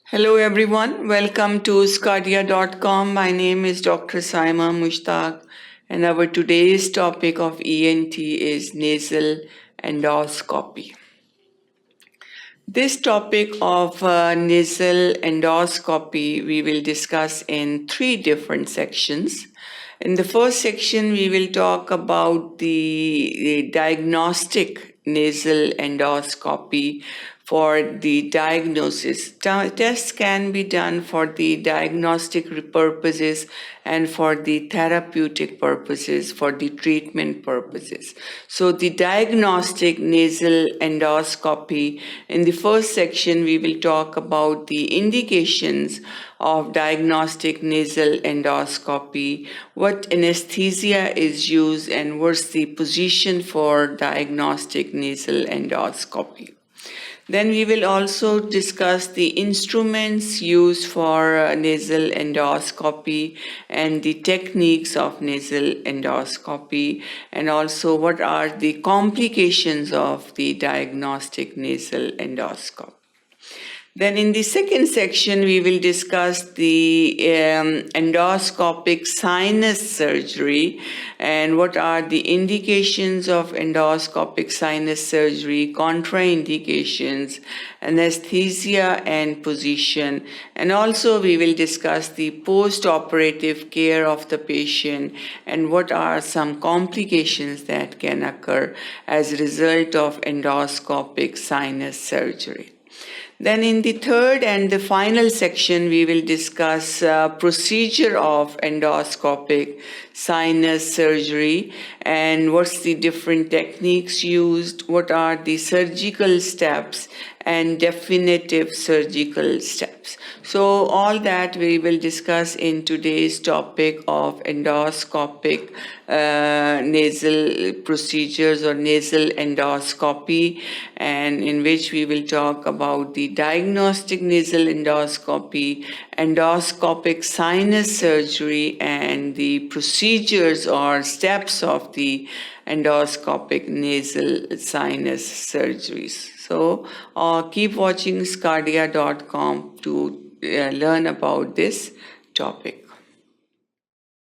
Hello everyone, welcome to sqadia.com. My name is Dr. Saima Mushtaq and our today's topic of ENT is nasal endoscopy. This topic of nasal endoscopy we will discuss in three different sections. In the first section, we will talk about the diagnostic nasal endoscopy for the diagnosis. Tests can be done for the diagnostic purposes and for the therapeutic purposes, for the treatment purposes. So the diagnostic nasal endoscopy, in the first section we will talk about the indications of diagnostic nasal endoscopy, what anesthesia is used, and what's the position for diagnostic nasal endoscopy. Then we will also discuss the instruments used for nasal endoscopy and the techniques of nasal endoscopy, and also what are the complications of the diagnostic nasal endoscopy. Then in the second section, we will discuss the endoscopic sinus surgery and what are the indications of endoscopic sinus surgery, contraindications, anesthesia and position. And also we will discuss the postoperative care of the patient and what are some complications that can occur as a result of endoscopic sinus surgery. Then in the third and the final section, we will discuss procedure of endoscopic sinus surgery and what's the different techniques used, what are the surgical steps and definitive surgical steps. So all that we will discuss in today's topic of endoscopic nasal procedures or nasal endoscopy, and in which we will talk about the diagnostic nasal endoscopy, endoscopic sinus surgery, and the procedures or steps of the endoscopic nasal sinus surgeries. So keep watching sqadia.com to learn about this topic.